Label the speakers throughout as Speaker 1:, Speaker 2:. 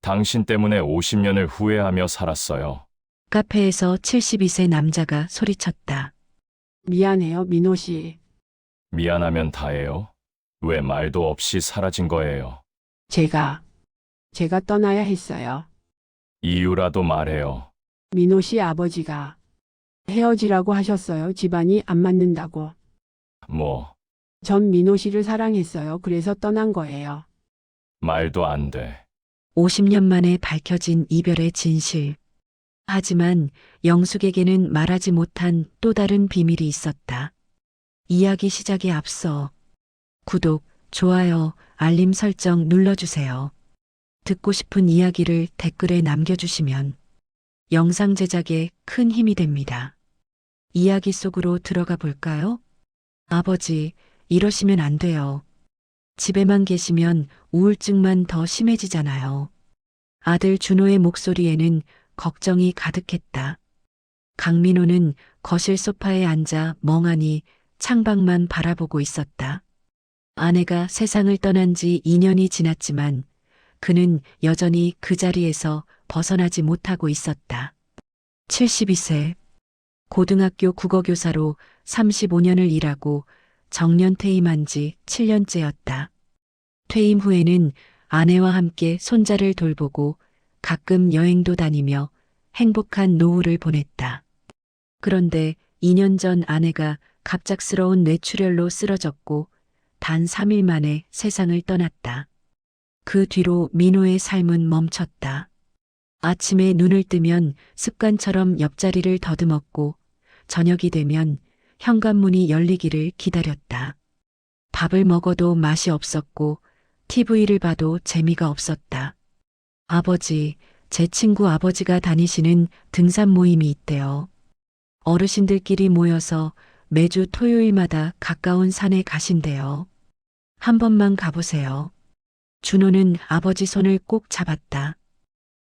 Speaker 1: 당신 때문에 50년을 후회하며 살았어요.
Speaker 2: 카페에서 72세 남자가 소리쳤다.
Speaker 3: 미안해요, 민호 씨.
Speaker 1: 미안하면 다예요. 왜 말도 없이 사라진 거예요?
Speaker 3: 제가 떠나야 했어요.
Speaker 1: 이유라도 말해요.
Speaker 3: 민호 씨 아버지가 헤어지라고 하셨어요. 집안이 안 맞는다고.
Speaker 1: 뭐,
Speaker 3: 전 민호 씨를 사랑했어요. 그래서 떠난 거예요.
Speaker 1: 말도 안 돼.
Speaker 2: 50년 만에 밝혀진 이별의 진실. 하지만 영숙에게는 말하지 못한 또 다른 비밀이 있었다. 이야기 시작에 앞서 구독, 좋아요, 알림 설정 눌러주세요. 듣고 싶은 이야기를 댓글에 남겨주시면 영상 제작에 큰 힘이 됩니다. 이야기 속으로 들어가 볼까요? 아버지, 이러시면 안 돼요. 집에만 계시면 우울증만 더 심해지잖아요. 아들 준호의 목소리에는 걱정이 가득했다. 강민호는 거실 소파에 앉아 멍하니 창밖만 바라보고 있었다. 아내가 세상을 떠난 지 2년이 지났지만 그는 여전히 그 자리에서 벗어나지 못하고 있었다. 72세. 고등학교 국어교사로 35년을 일하고 정년 퇴임한 지 7년째였다. 퇴임 후에는 아내와 함께 손자를 돌보고 가끔 여행도 다니며 행복한 노후를 보냈다. 그런데 2년 전 아내가 갑작스러운 뇌출혈로 쓰러졌고 단 3일 만에 세상을 떠났다. 그 뒤로 민호의 삶은 멈췄다. 아침에 눈을 뜨면 습관처럼 옆자리를 더듬었고 저녁이 되면 현관문이 열리기를 기다렸다. 밥을 먹어도 맛이 없었고 TV를 봐도 재미가 없었다. 아버지, 제 친구 아버지가 다니시는 등산 모임이 있대요. 어르신들끼리 모여서 매주 토요일마다 가까운 산에 가신대요. 한 번만 가보세요. 준호는 아버지 손을 꼭 잡았다.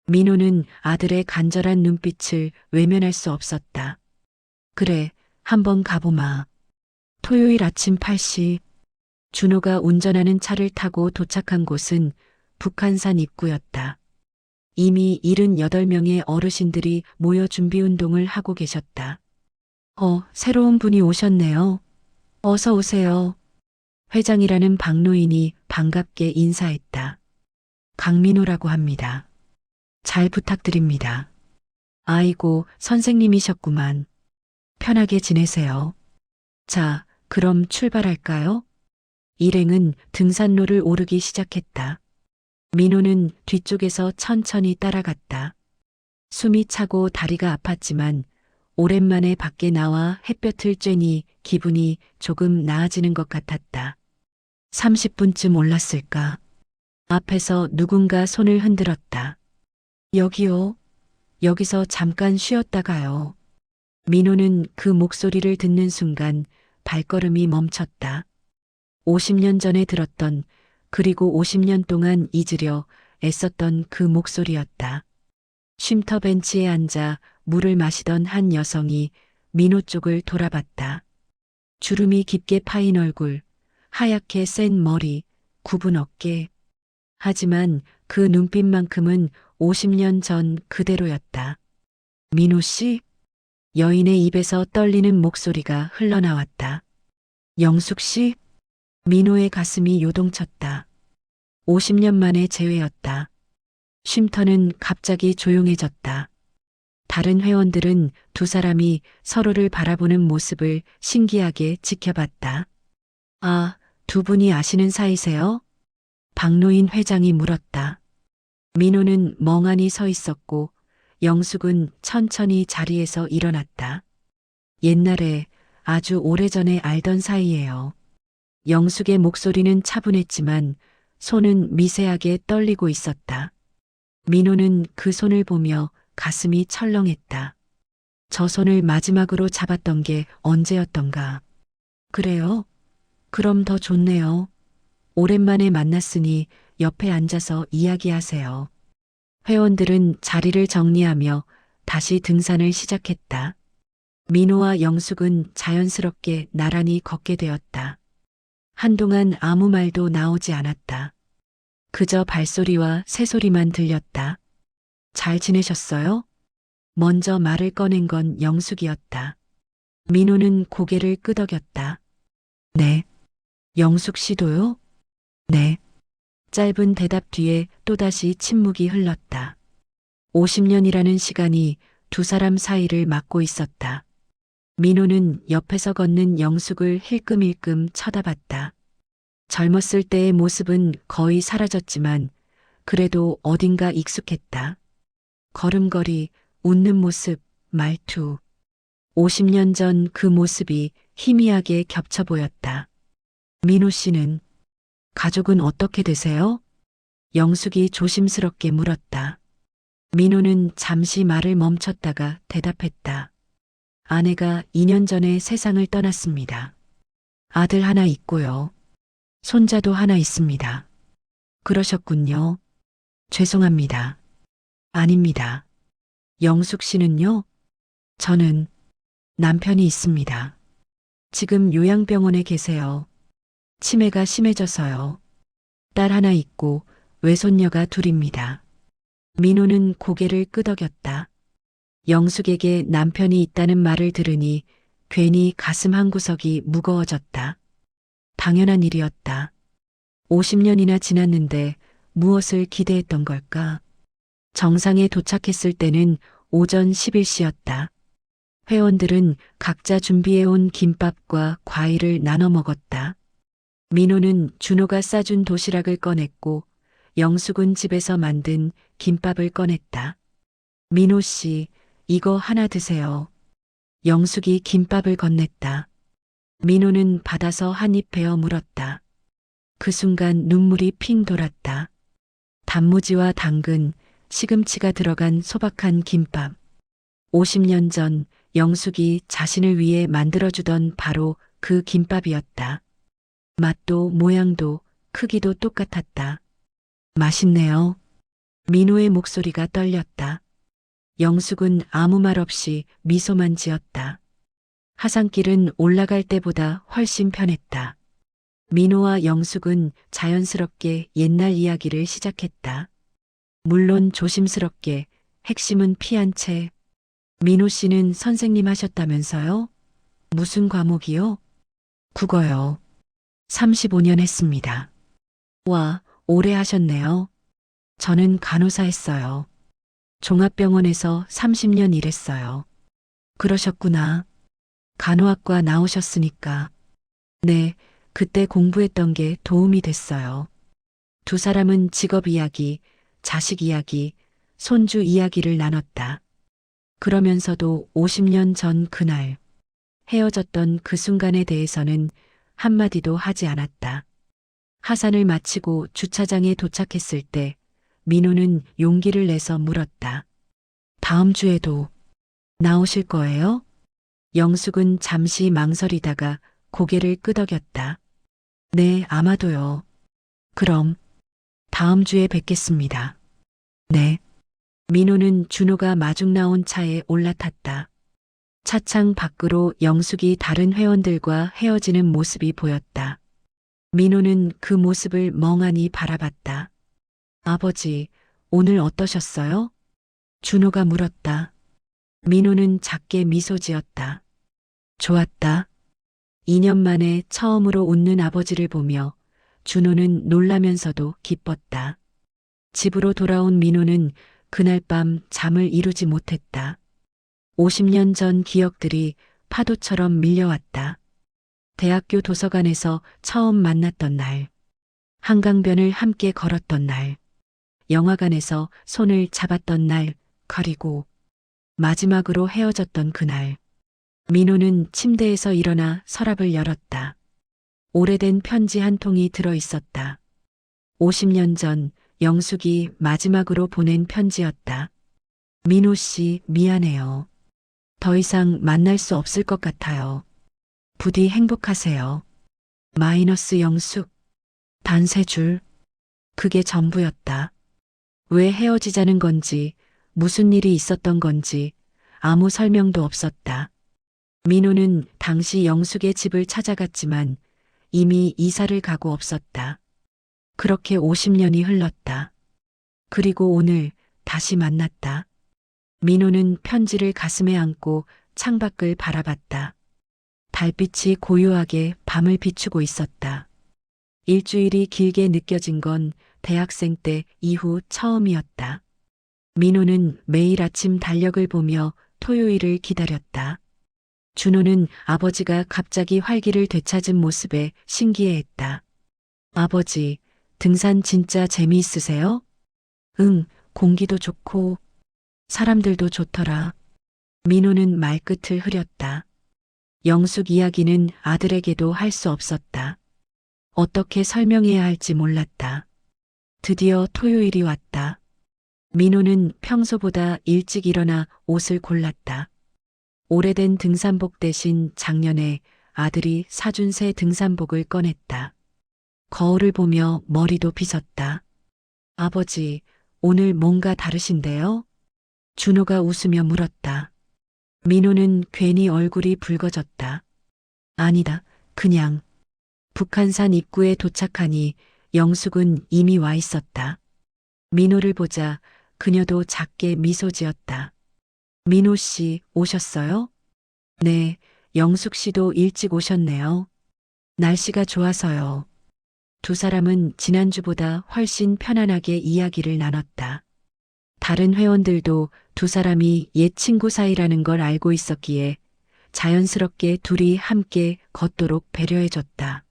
Speaker 2: 민호는 아들의 간절한 눈빛을 외면할 수 없었다. 그래, 한번 가보마. 토요일 아침 8시, 준호가 운전하는 차를 타고 도착한 곳은 북한산 입구였다. 이미 78명의 어르신들이 모여 준비 운동을 하고 계셨다. 새로운 분이 오셨네요. 어서 오세요. 회장이라는 박노인이 반갑게 인사했다. 강민호라고 합니다. 잘 부탁드립니다. 아이고, 선생님이셨구만. 편하게 지내세요. 자, 그럼 출발할까요? 일행은 등산로를 오르기 시작했다. 민호는 뒤쪽에서 천천히 따라갔다. 숨이 차고 다리가 아팠지만 오랜만에 밖에 나와 햇볕을 쬐니 기분이 조금 나아지는 것 같았다. 30분쯤 올랐을까? 앞에서 누군가 손을 흔들었다. 여기요. 여기서 잠깐 쉬었다가요. 민호는 그 목소리를 듣는 순간 발걸음이 멈췄다. 50년 전에 들었던, 그리고 50년 동안 잊으려 애썼던 그 목소리였다. 쉼터 벤치에 앉아 물을 마시던 한 여성이 민호 쪽을 돌아봤다. 주름이 깊게 파인 얼굴, 하얗게 센 머리, 굽은 어깨. 하지만 그 눈빛만큼은 50년 전 그대로였다. 민호 씨? 여인의 입에서 떨리는 목소리가 흘러나왔다. 영숙 씨? 민호의 가슴이 요동쳤다. 50년 만의 재회였다. 쉼터는 갑자기 조용해졌다. 다른 회원들은 두 사람이 서로를 바라보는 모습을 신기하게 지켜봤다. 아, 두 분이 아시는 사이세요? 박노인 회장이 물었다. 민호는 멍하니 서 있었고 영숙은 천천히 자리에서 일어났다. 옛날에 아주 오래전에 알던 사이예요. 영숙의 목소리는 차분했지만 손은 미세하게 떨리고 있었다. 민호는 그 손을 보며 가슴이 철렁했다. 저 손을 마지막으로 잡았던 게 언제였던가. 그래요? 그럼 더 좋네요. 오랜만에 만났으니 옆에 앉아서 이야기하세요. 회원들은 자리를 정리하며 다시 등산을 시작했다. 민호와 영숙은 자연스럽게 나란히 걷게 되었다. 한동안 아무 말도 나오지 않았다. 그저 발소리와 새소리만 들렸다. 잘 지내셨어요? 먼저 말을 꺼낸 건 영숙이었다. 민호는 고개를 끄덕였다. 네. 영숙 씨도요? 네. 짧은 대답 뒤에 또다시 침묵이 흘렀다. 50년이라는 시간이 두 사람 사이를 막고 있었다. 민호는 옆에서 걷는 영숙을 힐끔힐끔 쳐다봤다. 젊었을 때의 모습은 거의 사라졌지만 그래도 어딘가 익숙했다. 걸음걸이, 웃는 모습, 말투. 50년 전 그 모습이 희미하게 겹쳐 보였다. 민호 씨는 가족은 어떻게 되세요? 영숙이 조심스럽게 물었다. 민호는 잠시 말을 멈췄다가 대답했다. 아내가 2년 전에 세상을 떠났습니다. 아들 하나 있고요. 손자도 하나 있습니다. 그러셨군요. 죄송합니다. 아닙니다. 영숙 씨는요? 저는 남편이 있습니다. 지금 요양병원에 계세요. 치매가 심해져서요. 딸 하나 있고 외손녀가 둘입니다. 민호는 고개를 끄덕였다. 영숙에게 남편이 있다는 말을 들으니 괜히 가슴 한구석이 무거워졌다. 당연한 일이었다. 50년이나 지났는데 무엇을 기대했던 걸까? 정상에 도착했을 때는 오전 11시였다. 회원들은 각자 준비해온 김밥과 과일을 나눠 먹었다. 민호는 준호가 싸준 도시락을 꺼냈고 영숙은 집에서 만든 김밥을 꺼냈다. 민호 씨, 이거 하나 드세요. 영숙이 김밥을 건넸다. 민호는 받아서 한 입 베어 물었다. 그 순간 눈물이 핑 돌았다. 단무지와 당근, 시금치가 들어간 소박한 김밥. 50년 전 영숙이 자신을 위해 만들어주던 바로 그 김밥이었다. 맛도 모양도 크기도 똑같았다. 맛있네요. 민호의 목소리가 떨렸다. 영숙은 아무 말 없이 미소만 지었다. 하산길은 올라갈 때보다 훨씬 편했다. 민호와 영숙은 자연스럽게 옛날 이야기를 시작했다. 물론 조심스럽게, 핵심은 피한 채. 민호 씨는 선생님 하셨다면서요? 무슨 과목이요? 국어요. 35년 했습니다. 와, 오래 하셨네요. 저는 간호사 했어요. 종합병원에서 30년 일했어요. 그러셨구나. 간호학과 나오셨으니까. 네, 그때 공부했던 게 도움이 됐어요. 두 사람은 직업 이야기, 자식 이야기, 손주 이야기를 나눴다. 그러면서도 50년 전 그날, 헤어졌던 그 순간에 대해서는 한마디도 하지 않았다. 하산을 마치고 주차장에 도착했을 때 민호는 용기를 내서 물었다. 다음 주에도 나오실 거예요? 영숙은 잠시 망설이다가 고개를 끄덕였다. 네, 아마도요. 그럼 다음 주에 뵙겠습니다. 네. 민호는 준호가 마중 나온 차에 올라탔다. 차창 밖으로 영숙이 다른 회원들과 헤어지는 모습이 보였다. 민호는 그 모습을 멍하니 바라봤다. 아버지, 오늘 어떠셨어요? 준호가 물었다. 민호는 작게 미소 지었다. 좋았다. 2년 만에 처음으로 웃는 아버지를 보며 준호는 놀라면서도 기뻤다. 집으로 돌아온 민호는 그날 밤 잠을 이루지 못했다. 50년 전 기억들이 파도처럼 밀려왔다. 대학교 도서관에서 처음 만났던 날, 한강변을 함께 걸었던 날, 영화관에서 손을 잡았던 날, 그리고 마지막으로 헤어졌던 그날. 민호는 침대에서 일어나 서랍을 열었다. 오래된 편지 한 통이 들어 있었다. 50년 전 영숙이 마지막으로 보낸 편지였다. 민호 씨, 미안해요. 더 이상 만날 수 없을 것 같아요. 부디 행복하세요. 마이너스 영숙. 단 3줄. 그게 전부였다. 왜 헤어지자는 건지, 무슨 일이 있었던 건지 아무 설명도 없었다. 민호는 당시 영숙의 집을 찾아갔지만 이미 이사를 가고 없었다. 그렇게 50년이 흘렀다. 그리고 오늘 다시 만났다. 민호는 편지를 가슴에 안고 창밖을 바라봤다. 달빛이 고요하게 밤을 비추고 있었다. 일주일이 길게 느껴진 건 대학생 때 이후 처음이었다. 민호는 매일 아침 달력을 보며 토요일을 기다렸다. 준호는 아버지가 갑자기 활기를 되찾은 모습에 신기해했다. 아버지, 등산 진짜 재미있으세요? 응, 공기도 좋고 사람들도 좋더라. 민호는 말끝을 흐렸다. 영숙 이야기는 아들에게도 할 수 없었다. 어떻게 설명해야 할지 몰랐다. 드디어 토요일이 왔다. 민호는 평소보다 일찍 일어나 옷을 골랐다. 오래된 등산복 대신 작년에 아들이 사준 새 등산복을 꺼냈다. 거울을 보며 머리도 빗었다. 아버지, 오늘 뭔가 다르신데요? 준호가 웃으며 물었다. 민호는 괜히 얼굴이 붉어졌다. 아니다, 그냥. 북한산 입구에 도착하니 영숙은 이미 와 있었다. 민호를 보자 그녀도 작게 미소 지었다. 민호 씨, 오셨어요? 네, 영숙 씨도 일찍 오셨네요. 날씨가 좋아서요. 두 사람은 지난주보다 훨씬 편안하게 이야기를 나눴다. 다른 회원들도 두 사람이 옛 친구 사이라는 걸 알고 있었기에 자연스럽게 둘이 함께 걷도록 배려해줬다.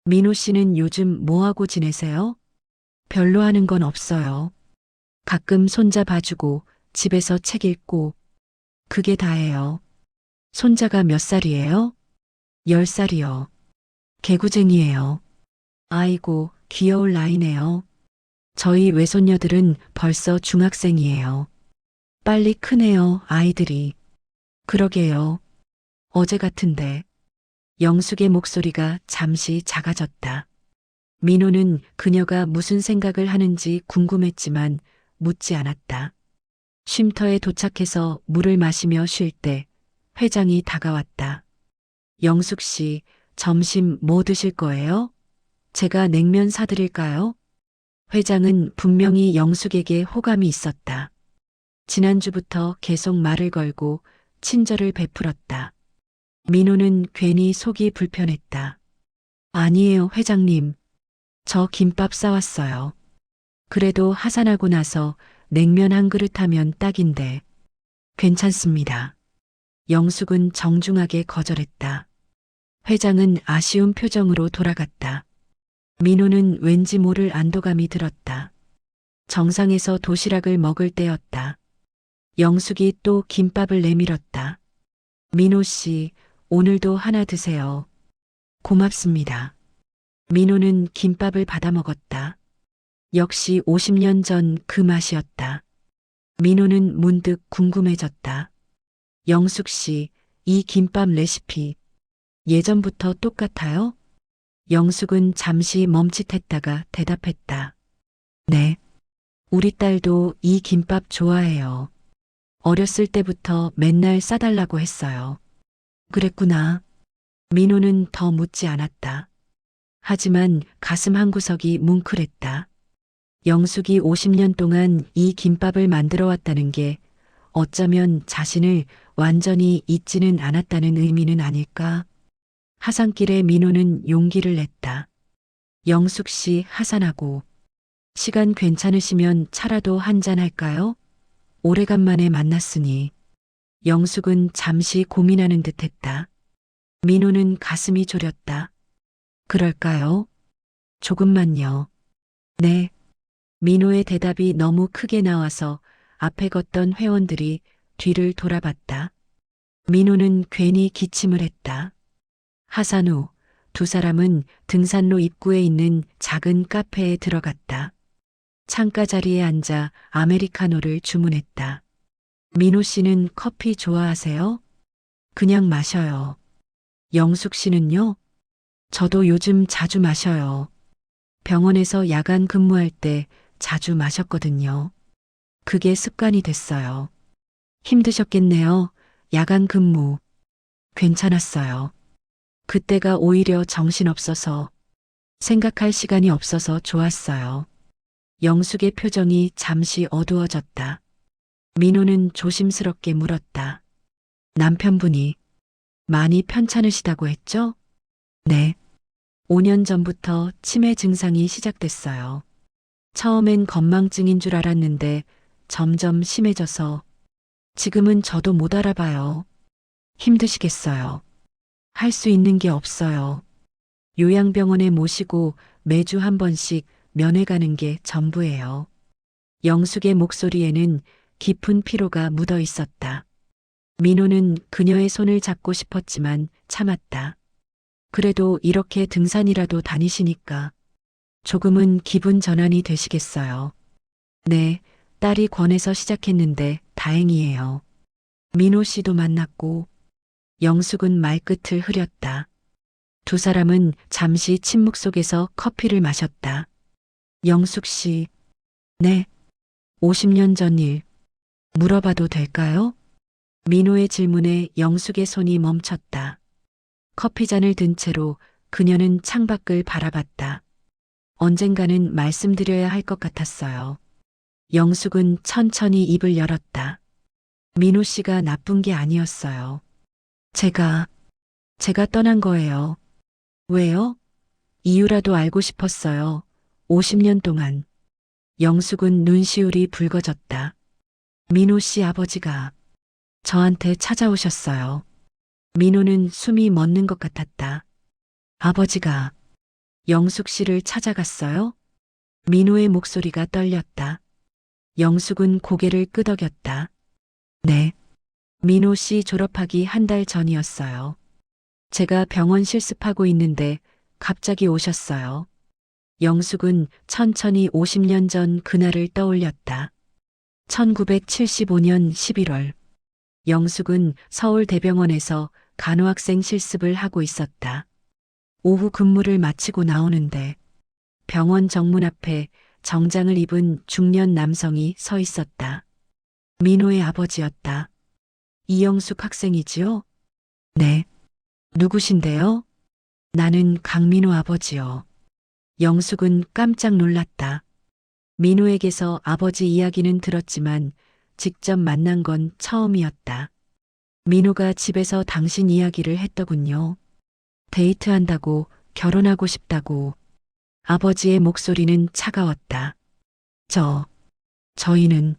Speaker 2: 민호 씨는 요즘 뭐하고 지내세요? 별로 하는 건 없어요. 가끔 손자 봐주고 집에서 책 읽고 그게 다예요. 손자가 몇 살이에요? 10살이요. 개구쟁이에요. 아이고, 귀여울 나이네요. 저희 외손녀들은 벌써 중학생이에요. 빨리 크네요, 아이들이. 그러게요. 어제 같은데. 영숙의 목소리가 잠시 작아졌다. 민호는 그녀가 무슨 생각을 하는지 궁금했지만 묻지 않았다. 쉼터에 도착해서 물을 마시며 쉴 때 회장이 다가왔다. 영숙 씨, 점심 뭐 드실 거예요? 제가 냉면 사드릴까요? 회장은 분명히 영숙에게 호감이 있었다. 지난주부터 계속 말을 걸고 친절을 베풀었다. 민호는 괜히 속이 불편했다. 아니에요, 회장님. 저 김밥 싸왔어요. 그래도 하산하고 나서 냉면 한 그릇 하면 딱인데. 괜찮습니다. 영숙은 정중하게 거절했다. 회장은 아쉬운 표정으로 돌아갔다. 민호는 왠지 모를 안도감이 들었다. 정상에서 도시락을 먹을 때였다. 영숙이 또 김밥을 내밀었다. 민호 씨, 오늘도 하나 드세요. 고맙습니다. 민호는 김밥을 받아 먹었다. 역시 50년 전 그 맛이었다. 민호는 문득 궁금해졌다. 영숙 씨, 이 김밥 레시피 예전부터 똑같아요? 영숙은 잠시 멈칫했다가 대답했다. 네. 우리 딸도 이 김밥 좋아해요. 어렸을 때부터 맨날 싸달라고 했어요. 그랬구나. 민호는 더 묻지 않았다. 하지만 가슴 한구석이 뭉클했다. 영숙이 50년 동안 이 김밥을 만들어 왔다는 게 어쩌면 자신을 완전히 잊지는 않았다는 의미는 아닐까? 하산길에 민호는 용기를 냈다. 영숙 씨 하산하고 시간 괜찮으시면 차라도 한잔 할까요? 오래간만에 만났으니. 영숙은 잠시 고민하는 듯 했다. 민호는 가슴이 졸였다. 그럴까요? 조금만요. 네. 민호의 대답이 너무 크게 나와서 앞에 걷던 회원들이 뒤를 돌아봤다. 민호는 괜히 기침을 했다. 하산 후 두 사람은 등산로 입구에 있는 작은 카페에 들어갔다. 창가 자리에 앉아 아메리카노를 주문했다. 민호 씨는 커피 좋아하세요? 그냥 마셔요. 영숙 씨는요? 저도 요즘 자주 마셔요. 병원에서 야간 근무할 때 자주 마셨거든요. 그게 습관이 됐어요. 힘드셨겠네요. 야간 근무. 괜찮았어요. 그때가 오히려 정신없어서 생각할 시간이 없어서 좋았어요. 영숙의 표정이 잠시 어두워졌다. 민호는 조심스럽게 물었다. 남편분이 많이 편찮으시다고 했죠? 네. 5년 전부터 치매 증상이 시작됐어요. 처음엔 건망증인 줄 알았는데 점점 심해져서 지금은 저도 못 알아봐요. 힘드시겠어요. 할 수 있는 게 없어요. 요양병원에 모시고 매주 한 번씩 면회 가는 게 전부예요. 영숙의 목소리에는 깊은 피로가 묻어 있었다. 민호는 그녀의 손을 잡고 싶었지만 참았다. 그래도 이렇게 등산이라도 다니시니까 조금은 기분 전환이 되시겠어요. 네, 딸이 권해서 시작했는데 다행이에요. 민호 씨도 만났고 영숙은 말끝을 흐렸다. 두 사람은 잠시 침묵 속에서 커피를 마셨다. 영숙 씨, 네, 50년 전 일 물어봐도 될까요? 민호의 질문에 영숙의 손이 멈췄다. 커피잔을 든 채로 그녀는 창밖을 바라봤다. 언젠가는 말씀드려야 할 것 같았어요. 영숙은 천천히 입을 열었다. 민호 씨가 나쁜 게 아니었어요. 제가 떠난 거예요. 왜요? 이유라도 알고 싶었어요. 50년 동안. 영숙은 눈시울이 붉어졌다. 민호 씨 아버지가 저한테 찾아오셨어요. 민호는 숨이 멎는 것 같았다. 아버지가 영숙 씨를 찾아갔어요? 민호의 목소리가 떨렸다. 영숙은 고개를 끄덕였다. 네. 민호 씨 졸업하기 한 달 전이었어요. 제가 병원 실습하고 있는데 갑자기 오셨어요. 영숙은 천천히 50년 전 그날을 떠올렸다. 1975년 11월. 영숙은 서울대병원에서 간호학생 실습을 하고 있었다. 오후 근무를 마치고 나오는데 병원 정문 앞에 정장을 입은 중년 남성이 서 있었다. 민호의 아버지였다. 이영숙 학생이지요? 네. 누구신데요? 나는 강민호 아버지요. 영숙은 깜짝 놀랐다. 민호에게서 아버지 이야기는 들었지만 직접 만난 건 처음이었다. 민호가 집에서 당신 이야기를 했더군요. 데이트한다고, 결혼하고 싶다고. 아버지의 목소리는 차가웠다. 저희는,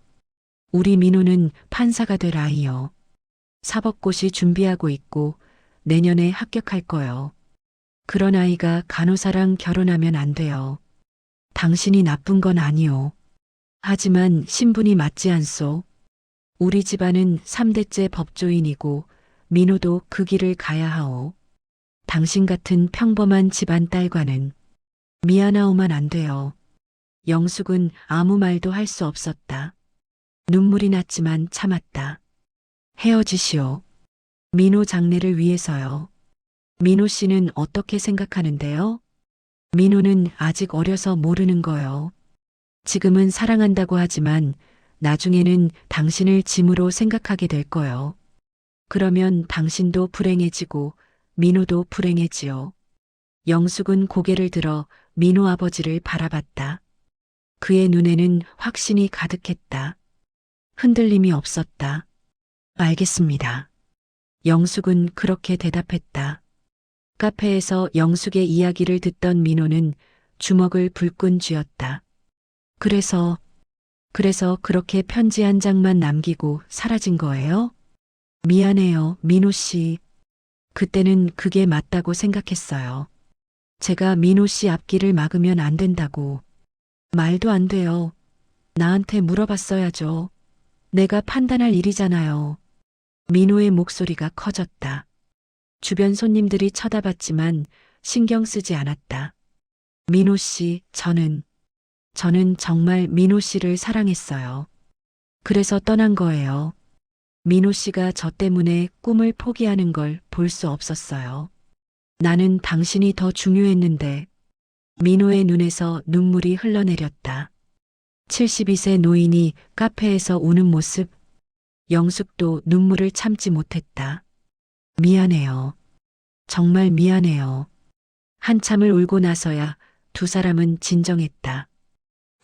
Speaker 2: 우리 민호는 판사가 될 아이요. 사법고시 준비하고 있고 내년에 합격할 거요. 그런 아이가 간호사랑 결혼하면 안 돼요. 당신이 나쁜 건 아니오. 하지만 신분이 맞지 않소. 우리 집안은 3대째 법조인이고 민호도 그 길을 가야 하오. 당신 같은 평범한 집안 딸과는 미안하오만 안 돼요. 영숙은 아무 말도 할 수 없었다. 눈물이 났지만 참았다. 헤어지시오. 민호 장래를 위해서요. 민호 씨는 어떻게 생각하는데요? 민호는 아직 어려서 모르는 거요. 지금은 사랑한다고 하지만 나중에는 당신을 짐으로 생각하게 될 거요. 그러면 당신도 불행해지고 민호도 불행해지요. 영숙은 고개를 들어 민호 아버지를 바라봤다. 그의 눈에는 확신이 가득했다. 흔들림이 없었다. 알겠습니다. 영숙은 그렇게 대답했다. 카페에서 영숙의 이야기를 듣던 민호는 주먹을 불끈 쥐었다. 그래서 그렇게 편지 한 장만 남기고 사라진 거예요? 미안해요, 민호 씨. 그때는 그게 맞다고 생각했어요. 제가 민호 씨 앞길을 막으면 안 된다고. 말도 안 돼요. 나한테 물어봤어야죠. 내가 판단할 일이잖아요. 민호의 목소리가 커졌다. 주변 손님들이 쳐다봤지만 신경 쓰지 않았다. 민호 씨, 저는 정말 민호 씨를 사랑했어요. 그래서 떠난 거예요. 민호 씨가 저 때문에 꿈을 포기하는 걸 볼 수 없었어요. 나는 당신이 더 중요했는데. 민호의 눈에서 눈물이 흘러내렸다. 72세 노인이 카페에서 우는 모습. 영숙도 눈물을 참지 못했다. 미안해요. 정말 미안해요. 한참을 울고 나서야 두 사람은 진정했다.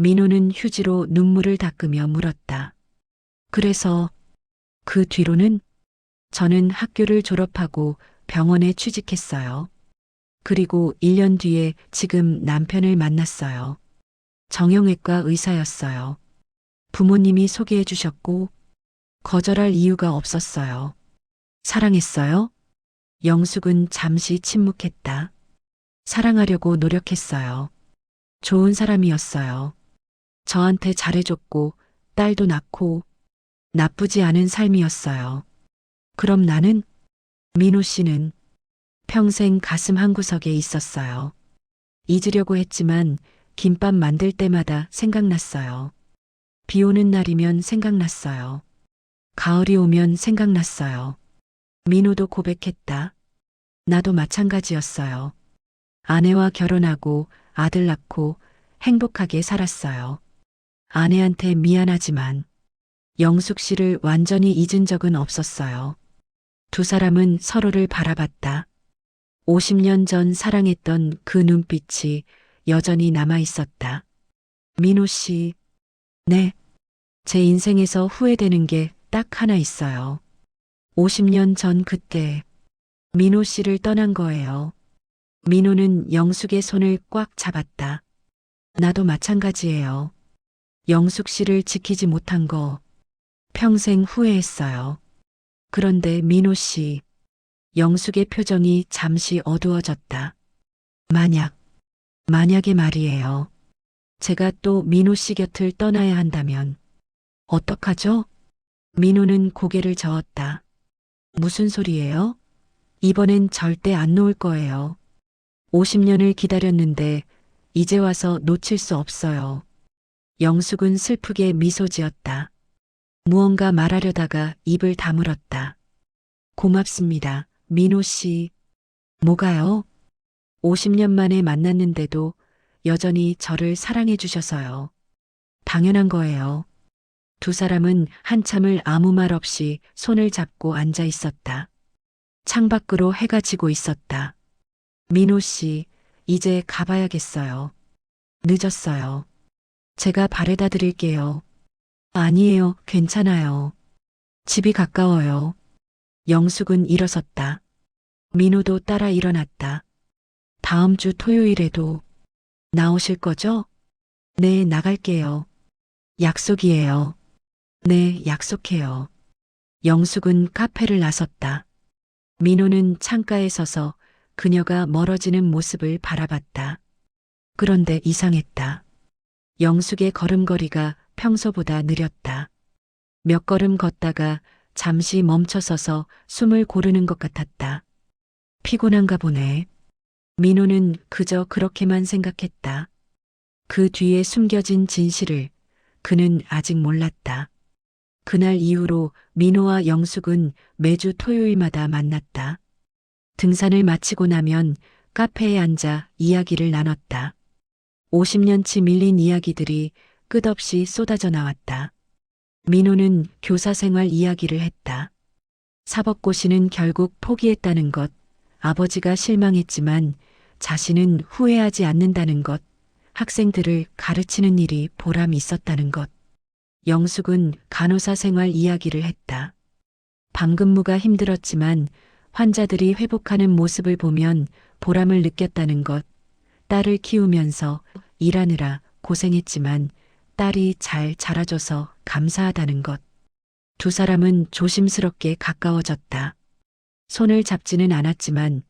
Speaker 2: 민호는 휴지로 눈물을 닦으며 물었다. 그래서 그 뒤로는 저는 학교를 졸업하고 병원에 취직했어요. 그리고 1년 뒤에 지금 남편을 만났어요. 정형외과 의사였어요. 부모님이 소개해 주셨고 거절할 이유가 없었어요. 사랑했어요? 영숙은 잠시 침묵했다. 사랑하려고 노력했어요. 좋은 사람이었어요. 저한테 잘해줬고 딸도 낳고 나쁘지 않은 삶이었어요. 그럼 나는? 민호 씨는 평생 가슴 한구석에 있었어요. 잊으려고 했지만 김밥 만들 때마다 생각났어요. 비 오는 날이면 생각났어요. 가을이 오면 생각났어요. 민호도 고백했다. 나도 마찬가지였어요. 아내와 결혼하고 아들 낳고 행복하게 살았어요. 아내한테 미안하지만 영숙 씨를 완전히 잊은 적은 없었어요. 두 사람은 서로를 바라봤다. 50년 전 사랑했던 그 눈빛이 여전히 남아 있었다. 민호 씨, 네. 제 인생에서 후회되는 게 딱 하나 있어요. 50년 전 그때 민호 씨를 떠난 거예요. 민호는 영숙의 손을 꽉 잡았다. 나도 마찬가지예요. 영숙 씨를 지키지 못한 거 평생 후회했어요. 그런데 민호 씨, 영숙의 표정이 잠시 어두워졌다. 만약에 말이에요. 제가 또 민호 씨 곁을 떠나야 한다면 어떡하죠? 민호는 고개를 저었다. 무슨 소리예요? 이번엔 절대 안 놓을 거예요. 50년을 기다렸는데 이제 와서 놓칠 수 없어요. 영숙은 슬프게 미소 지었다. 무언가 말하려다가 입을 다물었다. 고맙습니다, 민호 씨. 뭐가요? 50년 만에 만났는데도 여전히 저를 사랑해 주셔서요. 당연한 거예요. 두 사람은 한참을 아무 말 없이 손을 잡고 앉아 있었다. 창밖으로 해가 지고 있었다. 민호 씨, 이제 가봐야겠어요. 늦었어요. 제가 바래다 드릴게요. 아니에요, 괜찮아요. 집이 가까워요. 영숙은 일어섰다. 민호도 따라 일어났다. 다음 주 토요일에도 나오실 거죠? 네, 나갈게요. 약속이에요. 네, 약속해요. 영숙은 카페를 나섰다. 민호는 창가에 서서 그녀가 멀어지는 모습을 바라봤다. 그런데 이상했다. 영숙의 걸음걸이가 평소보다 느렸다. 몇 걸음 걷다가 잠시 멈춰서서 숨을 고르는 것 같았다. 피곤한가 보네. 민호는 그저 그렇게만 생각했다. 그 뒤에 숨겨진 진실을 그는 아직 몰랐다. 그날 이후로 민호와 영숙은 매주 토요일마다 만났다. 등산을 마치고 나면 카페에 앉아 이야기를 나눴다. 50년치 밀린 이야기들이 끝없이 쏟아져 나왔다. 민호는 교사 생활 이야기를 했다. 사법고 시는 결국 포기했다는 것, 아버지가 실망했지만 자신은 후회하지 않는다는 것, 학생들을 가르치는 일이 보람이 있었다는 것. 영숙은 간호사 생활 이야기를 했다. 방근무가 힘들었지만 환자들이 회복하는 모습을 보면 보람을 느꼈다는 것, 딸을 키우면서 일하느라 고생했지만 딸이 잘 자라줘서 감사하다는 것. 두 사람은 조심스럽게 가까워졌다. 손을 잡지는 않았지만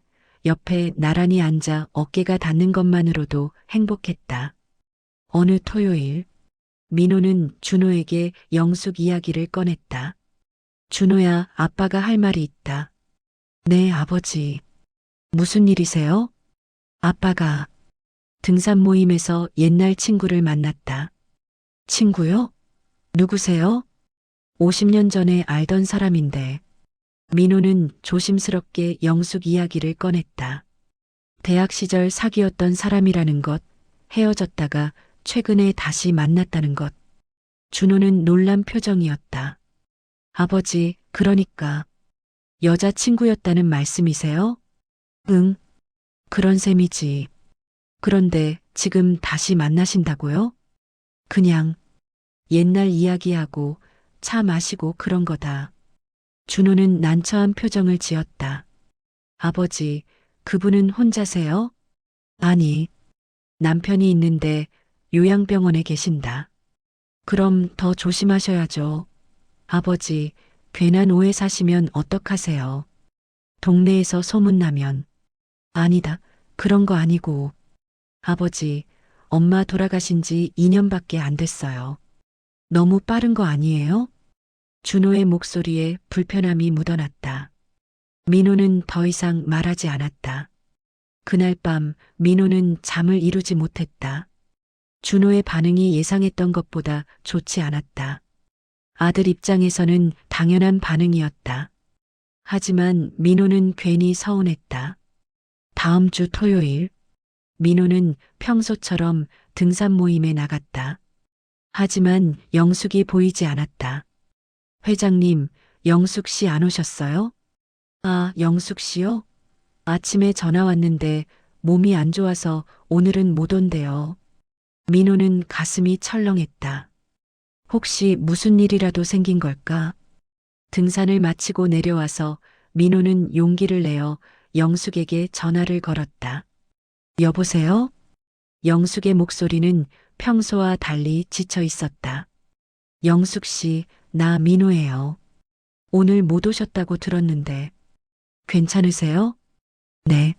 Speaker 2: 옆에 나란히 앉아 어깨가 닿는 것만으로도 행복했다. 어느 토요일, 민호는 준호에게 영숙 이야기를 꺼냈다. 준호야, 아빠가 할 말이 있다. 네, 아버지. 무슨 일이세요? 아빠가 등산 모임에서 옛날 친구를 만났다. 친구요? 누구세요? 50년 전에 알던 사람인데. 민호는 조심스럽게 영숙 이야기를 꺼냈다. 대학 시절 사귀었던 사람이라는 것, 헤어졌다가 최근에 다시 만났다는 것. 준호는 놀란 표정이었다. 아버지, 그러니까 여자친구였다는 말씀이세요? 응, 그런 셈이지. 그런데 지금 다시 만나신다고요? 그냥 옛날 이야기하고 차 마시고 그런 거다. 준호는 난처한 표정을 지었다. 아버지, 그분은 혼자세요? 아니, 남편이 있는데 요양병원에 계신다. 그럼 더 조심하셔야죠. 아버지, 괜한 오해 사시면 어떡하세요? 동네에서 소문나면. 아니다, 그런 거 아니고. 아버지, 엄마 돌아가신 지 2년밖에 안 됐어요. 너무 빠른 거 아니에요? 준호의 목소리에 불편함이 묻어났다. 민호는 더 이상 말하지 않았다. 그날 밤 민호는 잠을 이루지 못했다. 준호의 반응이 예상했던 것보다 좋지 않았다. 아들 입장에서는 당연한 반응이었다. 하지만 민호는 괜히 서운했다. 다음 주 토요일, 민호는 평소처럼 등산 모임에 나갔다. 하지만 영숙이 보이지 않았다. 회장님, 영숙 씨 안 오셨어요? 아, 영숙 씨요? 아침에 전화 왔는데 몸이 안 좋아서 오늘은 못 온대요. 민호는 가슴이 철렁했다. 혹시 무슨 일이라도 생긴 걸까? 등산을 마치고 내려와서 민호는 용기를 내어 영숙에게 전화를 걸었다. 여보세요? 영숙의 목소리는 평소와 달리 지쳐 있었다. 영숙 씨, 나 민호예요. 오늘 못 오셨다고 들었는데 괜찮으세요? 네,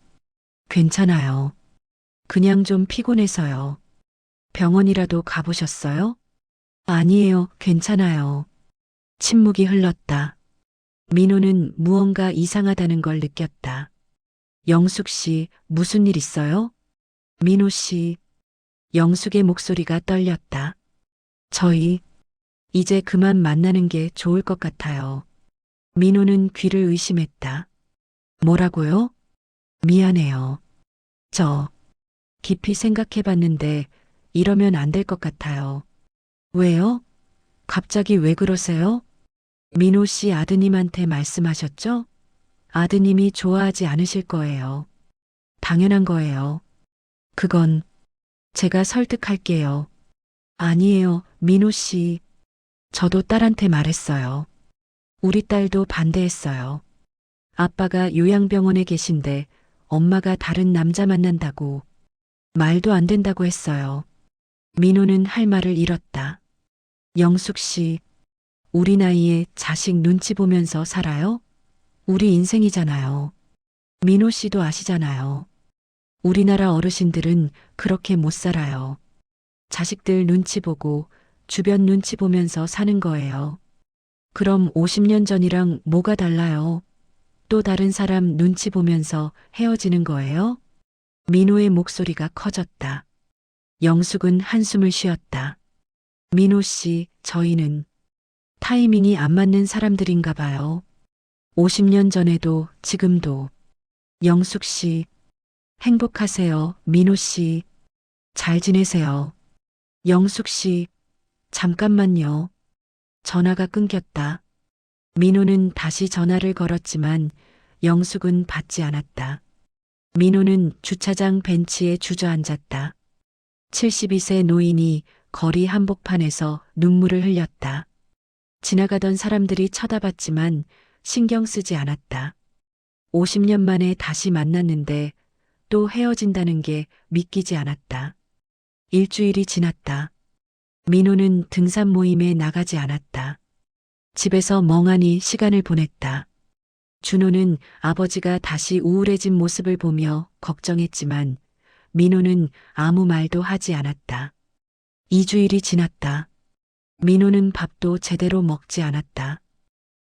Speaker 2: 괜찮아요. 그냥 좀 피곤해서요. 병원이라도 가보셨어요? 아니에요, 괜찮아요. 침묵이 흘렀다. 민호는 무언가 이상하다는 걸 느꼈다. 영숙 씨, 무슨 일 있어요? 민호 씨, 영숙의 목소리가 떨렸다. 저희, 이제 그만 만나는 게 좋을 것 같아요. 민호는 귀를 의심했다. 뭐라고요? 미안해요. 저, 깊이 생각해 봤는데 이러면 안 될 것 같아요. 왜요? 갑자기 왜 그러세요? 민호 씨 아드님한테 말씀하셨죠? 아드님이 좋아하지 않으실 거예요. 당연한 거예요. 그건 제가 설득할게요. 아니에요, 민호 씨. 저도 딸한테 말했어요. 우리 딸도 반대했어요. 아빠가 요양병원에 계신데 엄마가 다른 남자 만난다고 말도 안 된다고 했어요. 민호는 할 말을 잃었다. 영숙 씨, 우리 나이에 자식 눈치 보면서 살아요? 우리 인생이잖아요. 민호 씨도 아시잖아요. 우리나라 어르신들은 그렇게 못 살아요. 자식들 눈치 보고 주변 눈치 보면서 사는 거예요. 그럼 50년 전이랑 뭐가 달라요? 또 다른 사람 눈치 보면서 헤어지는 거예요? 민호의 목소리가 커졌다. 영숙은 한숨을 쉬었다. 민호 씨, 저희는 타이밍이 안 맞는 사람들인가 봐요. 50년 전에도 지금도. 영숙 씨, 행복하세요. 민호 씨, 잘 지내세요. 영숙 씨, 잠깐만요. 전화가 끊겼다. 민호는 다시 전화를 걸었지만 영숙은 받지 않았다. 민호는 주차장 벤치에 주저앉았다. 72세 노인이 거리 한복판에서 눈물을 흘렸다. 지나가던 사람들이 쳐다봤지만 신경 쓰지 않았다. 50년 만에 다시 만났는데 또 헤어진다는 게 믿기지 않았다. 일주일이 지났다. 민호는 등산 모임에 나가지 않았다. 집에서 멍하니 시간을 보냈다. 준호는 아버지가 다시 우울해진 모습을 보며 걱정했지만 민호는 아무 말도 하지 않았다. 2주일이 지났다. 민호는 밥도 제대로 먹지 않았다.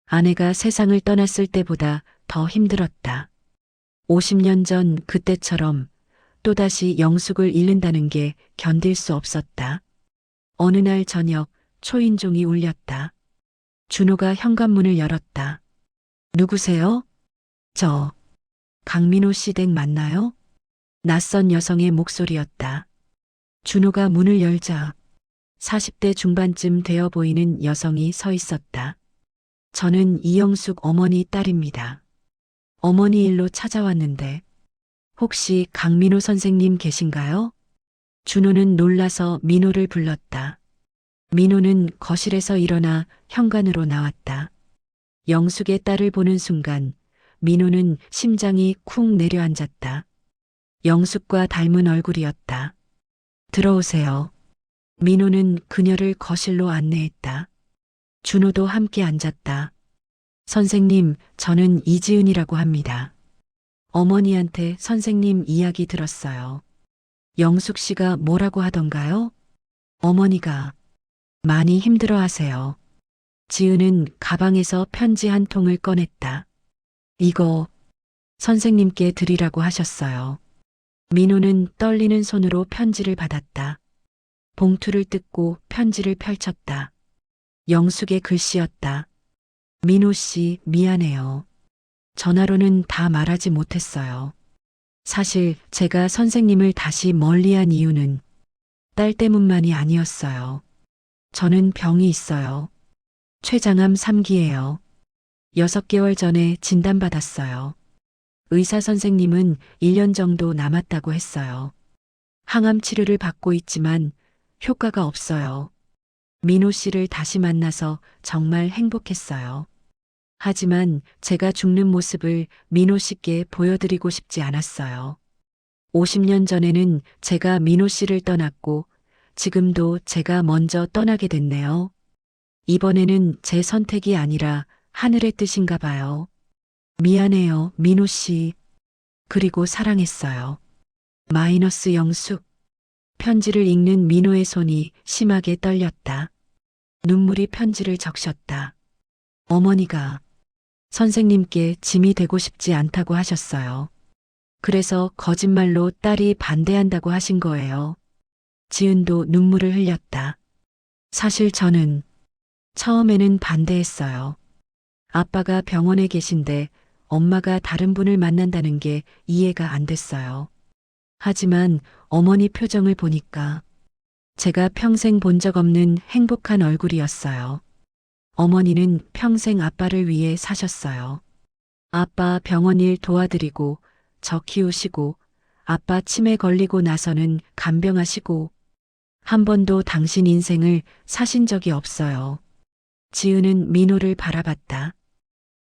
Speaker 2: 아내가 세상을 떠났을 때보다 더 힘들었다. 50년 전 그때처럼 또다시 영숙을 잃는다는 게 견딜 수 없었다. 어느 날 저녁 초인종이 울렸다. 준호가 현관문을 열었다. 누구세요? 저, 강민호 씨 댁 맞나요? 낯선 여성의 목소리였다. 준호가 문을 열자 40대 중반쯤 되어 보이는 여성이 서 있었다. 저는 이영숙 어머니 딸입니다. 어머니 일로 찾아왔는데 혹시 강민호 선생님 계신가요? 준호는 놀라서 민호를 불렀다. 민호는 거실에서 일어나 현관으로 나왔다. 영숙의 딸을 보는 순간 민호는 심장이 쿵 내려앉았다. 영숙과 닮은 얼굴이었다. 들어오세요. 민호는 그녀를 거실로 안내했다. 준호도 함께 앉았다. 선생님, 저는 이지은이라고 합니다. 어머니한테 선생님 이야기 들었어요. 영숙 씨가 뭐라고 하던가요? 어머니가 많이 힘들어 하세요. 지은은 가방에서 편지 한 통을 꺼냈다. 이거 선생님께 드리라고 하셨어요. 민호는 떨리는 손으로 편지를 받았다. 봉투를 뜯고 편지를 펼쳤다. 영숙의 글씨였다. 민호 씨, 미안해요. 전화로는 다 말하지 못했어요. 사실 제가 선생님을 다시 멀리한 이유는 딸 때문만이 아니었어요. 저는 병이 있어요. 췌장암 3기예요. 6개월 전에 진단받았어요. 의사 선생님은 1년 정도 남았다고 했어요. 항암 치료를 받고 있지만 효과가 없어요. 민호 씨를 다시 만나서 정말 행복했어요. 하지만 제가 죽는 모습을 민호 씨께 보여드리고 싶지 않았어요. 50년 전에는 제가 민호 씨를 떠났고 지금도 제가 먼저 떠나게 됐네요. 이번에는 제 선택이 아니라 하늘의 뜻인가 봐요. 미안해요, 민호 씨. 그리고 사랑했어요. 마이너스 영숙. 편지를 읽는 민호의 손이 심하게 떨렸다. 눈물이 편지를 적셨다. 어머니가 선생님께 짐이 되고 싶지 않다고 하셨어요. 그래서 거짓말로 딸이 반대한다고 하신 거예요. 지은도 눈물을 흘렸다. 사실 저는 처음에는 반대했어요. 아빠가 병원에 계신데 엄마가 다른 분을 만난다는 게 이해가 안 됐어요. 하지만 어머니 표정을 보니까 제가 평생 본 적 없는 행복한 얼굴이었어요. 어머니는 평생 아빠를 위해 사셨어요. 아빠 병원 일 도와드리고 저 키우시고 아빠 치매 걸리고 나서는 간병하시고 한 번도 당신 인생을 사신 적이 없어요. 지은은 민호를 바라봤다.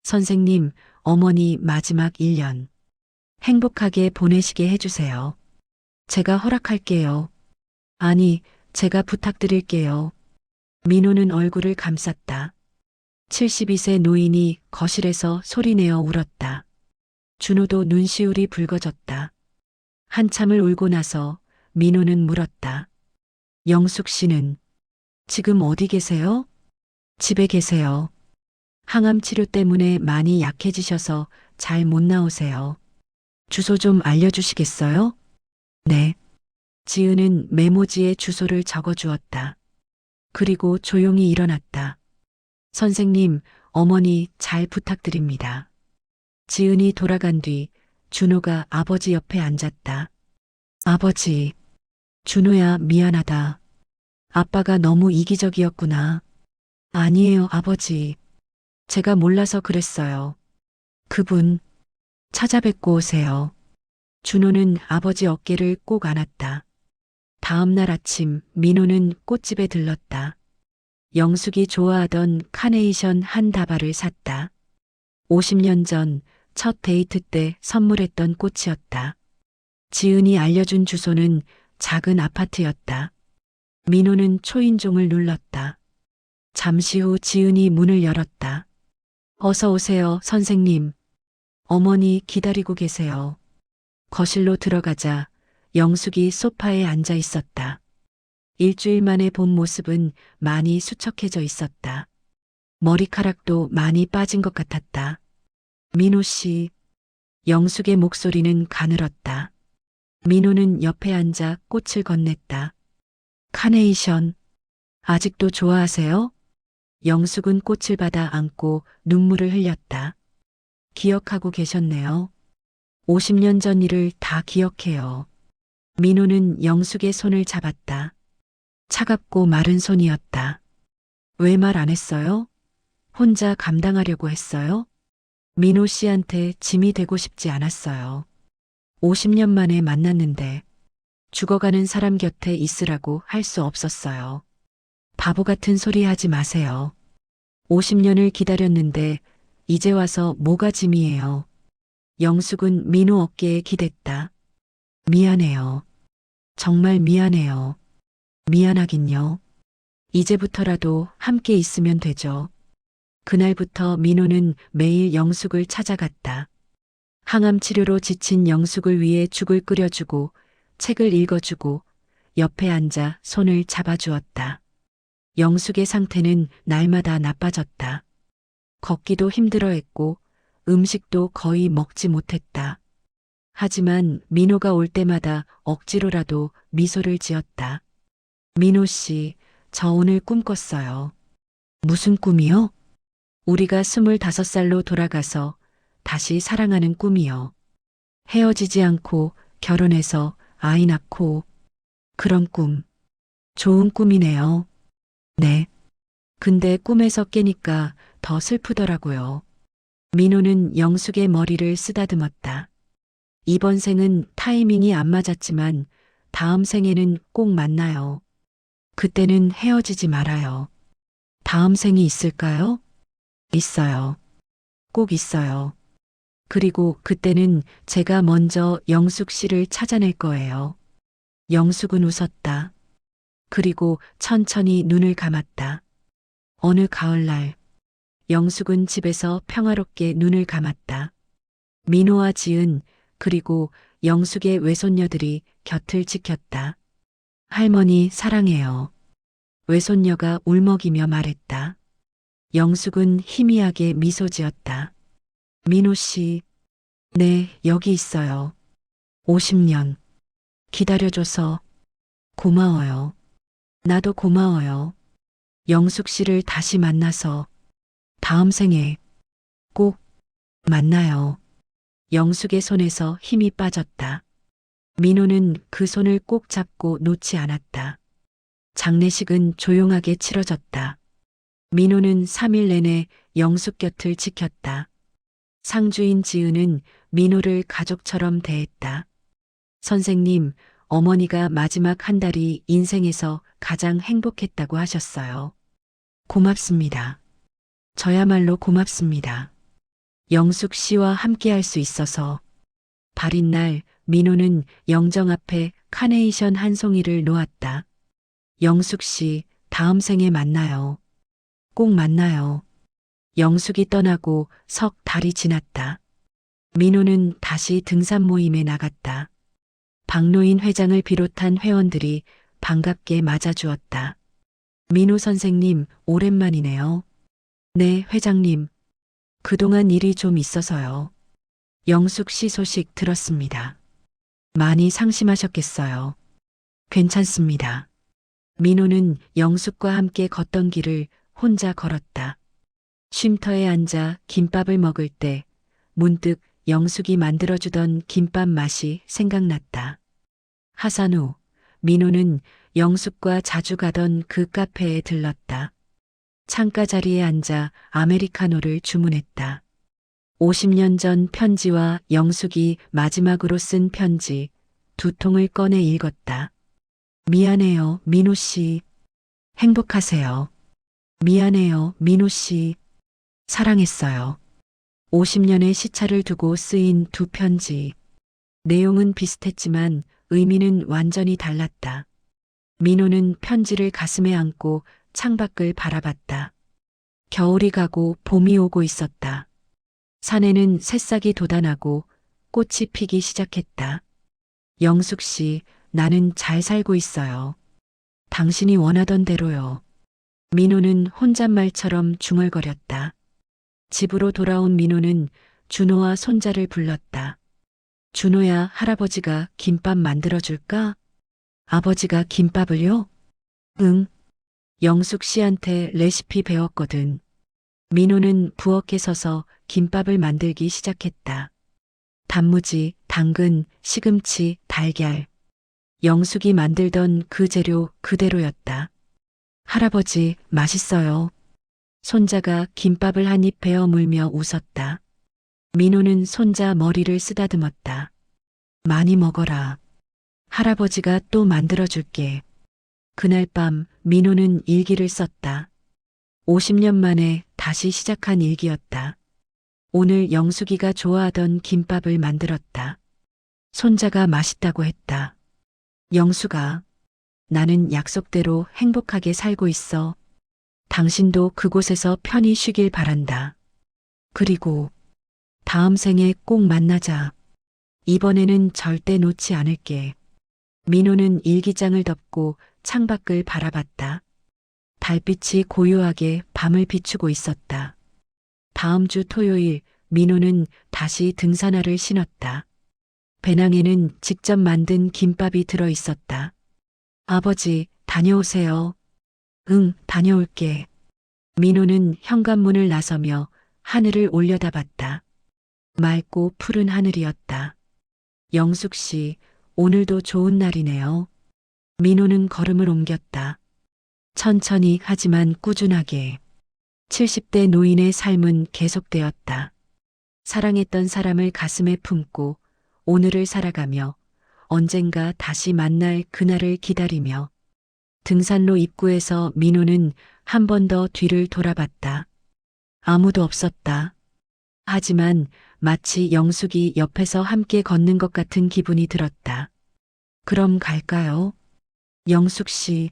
Speaker 2: 선생님, 어머니 마지막 1년 행복하게 보내시게 해주세요. 제가 허락할게요. 아니, 제가 부탁드릴게요. 민호는 얼굴을 감쌌다. 72세 노인이 거실에서 소리내어 울었다. 준호도 눈시울이 붉어졌다. 한참을 울고 나서 민호는 물었다. 영숙 씨는 지금 어디 계세요? 집에 계세요. 항암 치료 때문에 많이 약해지셔서 잘 못 나오세요. 주소 좀 알려주시겠어요? 네. 지은은 메모지에 주소를 적어주었다. 그리고 조용히 일어났다. 선생님, 어머니 잘 부탁드립니다. 지은이 돌아간 뒤 준호가 아버지 옆에 앉았다. 아버지, 준호야, 미안하다. 아빠가 너무 이기적이었구나. 아니에요, 아버지. 제가 몰라서 그랬어요. 그분 찾아뵙고 오세요. 준호는 아버지 어깨를 꼭 안았다. 다음 날 아침 민호는 꽃집에 들렀다. 영숙이 좋아하던 카네이션 한 다발을 샀다. 50년 전 첫 데이트 때 선물했던 꽃이었다. 지은이 알려준 주소는 작은 아파트였다. 민호는 초인종을 눌렀다. 잠시 후 지은이 문을 열었다. 어서 오세요, 선생님. 어머니 기다리고 계세요. 거실로 들어가자 영숙이 소파에 앉아 있었다. 일주일 만에 본 모습은 많이 수척해져 있었다. 머리카락도 많이 빠진 것 같았다. 민호 씨. 영숙의 목소리는 가늘었다. 민호는 옆에 앉아 꽃을 건넸다. 카네이션. 아직도 좋아하세요? 영숙은 꽃을 받아 안고 눈물을 흘렸다. 기억하고 계셨네요. 50년 전 일을 다 기억해요. 민호는 영숙의 손을 잡았다. 차갑고 마른 손이었다. 왜 말 안 했어요? 혼자 감당하려고 했어요? 민호 씨한테 짐이 되고 싶지 않았어요. 50년 만에 만났는데 죽어가는 사람 곁에 있으라고 할 수 없었어요. 바보 같은 소리 하지 마세요. 50년을 기다렸는데 이제 와서 뭐가 짐이에요. 영숙은 민호 어깨에 기댔다. 미안해요. 정말 미안해요. 미안하긴요. 이제부터라도 함께 있으면 되죠. 그날부터 민호는 매일 영숙을 찾아갔다. 항암 치료로 지친 영숙을 위해 죽을 끓여주고 책을 읽어주고 옆에 앉아 손을 잡아주었다. 영숙의 상태는 날마다 나빠졌다. 걷기도 힘들어했고 음식도 거의 먹지 못했다. 하지만 민호가 올 때마다 억지로라도 미소를 지었다. 민호 씨, 저 오늘 꿈 꿨어요. 무슨 꿈이요? 우리가 25살로 돌아가서 다시 사랑하는 꿈이요. 헤어지지 않고 결혼해서 아이 낳고 그런 꿈. 좋은 꿈이네요. 네. 근데 꿈에서 깨니까 더 슬프더라고요. 민호는 영숙의 머리를 쓰다듬었다. 이번 생은 타이밍이 안 맞았지만 다음 생에는 꼭 만나요. 그때는 헤어지지 말아요. 다음 생이 있을까요? 있어요. 꼭 있어요. 그리고 그때는 제가 먼저 영숙 씨를 찾아낼 거예요. 영숙은 웃었다. 그리고 천천히 눈을 감았다. 어느 가을날, 영숙은 집에서 평화롭게 눈을 감았다. 민호와 지은 그리고 영숙의 외손녀들이 곁을 지켰다. 할머니 사랑해요. 외손녀가 울먹이며 말했다. 영숙은 희미하게 미소 지었다. 민호 씨, 네, 여기 있어요. 50년. 기다려줘서 고마워요. 나도 고마워요. 영숙 씨를 다시 만나서 다음 생에 꼭 만나요. 영숙의 손에서 힘이 빠졌다. 민호는 그 손을 꼭 잡고 놓지 않았다. 장례식은 조용하게 치러졌다. 민호는 3일 내내 영숙 곁을 지켰다. 상주인 지은은 민호를 가족처럼 대했다. 선생님, 어머니가 마지막 한 달이 인생에서 가장 행복했다고 하셨어요. 고맙습니다. 저야말로 고맙습니다. 영숙 씨와 함께 할 수 있어서. 발인 날 민호는 영정 앞에 카네이션 한 송이를 놓았다. 영숙 씨, 다음 생에 만나요. 꼭 만나요. 영숙이 떠나고 석 달이 지났다. 민호는 다시 등산 모임에 나갔다. 박노인 회장을 비롯한 회원들이 반갑게 맞아주었다. 민호 선생님, 오랜만이네요. 네, 회장님. 그동안 일이 좀 있어서요. 영숙 씨 소식 들었습니다. 많이 상심하셨겠어요. 괜찮습니다. 민호는 영숙과 함께 걷던 길을 혼자 걸었다. 쉼터에 앉아 김밥을 먹을 때 문득 영숙이 만들어주던 김밥 맛이 생각났다. 하산 후 민호는 영숙과 자주 가던 그 카페에 들렀다. 창가 자리에 앉아 아메리카노를 주문했다. 50년 전 편지와 영숙이 마지막으로 쓴 편지 2통을 꺼내 읽었다. 미안해요, 민호 씨. 행복하세요. 미안해요, 민호 씨. 사랑했어요. 50년의 시차를 두고 쓰인 2 편지. 내용은 비슷했지만 의미는 완전히 달랐다. 민호는 편지를 가슴에 안고 창밖을 바라봤다. 겨울이 가고 봄이 오고 있었다. 산에는 새싹이 돋아나고 꽃이 피기 시작했다. 영숙 씨, 나는 잘 살고 있어요. 당신이 원하던 대로요. 민호는 혼잣말처럼 중얼거렸다. 집으로 돌아온 민호는 준호와 손자를 불렀다. 준호야, 할아버지가 김밥 만들어줄까? 아버지가 김밥을요? 응. 영숙 씨한테 레시피 배웠거든. 민호는 부엌에 서서 김밥을 만들기 시작했다. 단무지, 당근, 시금치, 달걀. 영숙이 만들던 그 재료 그대로였다. 할아버지, 맛있어요. 손자가 김밥을 한 입 베어 물며 웃었다. 민호는 손자 머리를 쓰다듬었다. 많이 먹어라. 할아버지가 또 만들어줄게. 그날 밤 민호는 일기를 썼다. 50년 만에 다시 시작한 일기였다. 오늘 영숙이가 좋아하던 김밥을 만들었다. 손자가 맛있다고 했다. 영숙아, 나는 약속대로 행복하게 살고 있어. 당신도 그곳에서 편히 쉬길 바란다. 그리고 다음 생에 꼭 만나자. 이번에는 절대 놓지 않을게. 민호는 일기장을 덮고 창밖을 바라봤다. 달빛이 고요하게 밤을 비추고 있었다. 다음 주 토요일 민호는 다시 등산화를 신었다. 배낭에는 직접 만든 김밥이 들어 있었다. 아버지, 다녀오세요. 응, 다녀올게. 민호는 현관문을 나서며 하늘을 올려다봤다. 맑고 푸른 하늘이었다. 영숙 씨, 오늘도 좋은 날이네요. 민호는 걸음을 옮겼다. 천천히 하지만 꾸준하게. 70대 노인의 삶은 계속되었다. 사랑했던 사람을 가슴에 품고 오늘을 살아가며 언젠가 다시 만날 그날을 기다리며 등산로 입구에서 민호는 한 번 더 뒤를 돌아봤다. 아무도 없었다. 하지만 마치 영숙이 옆에서 함께 걷는 것 같은 기분이 들었다. 그럼 갈까요? 영숙 씨.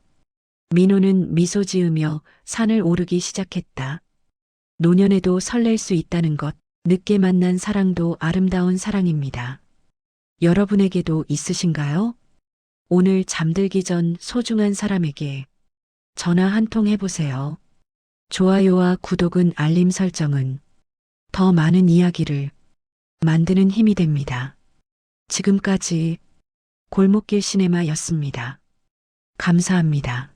Speaker 2: 민호는 미소 지으며 산을 오르기 시작했다. 노년에도 설렐 수 있다는 것, 늦게 만난 사랑도 아름다운 사랑입니다. 여러분에게도 있으신가요? 오늘 잠들기 전 소중한 사람에게 전화 한 통 해보세요. 좋아요와 구독은 알림 설정은 더 많은 이야기를 만드는 힘이 됩니다. 지금까지 골목길 시네마였습니다. 감사합니다.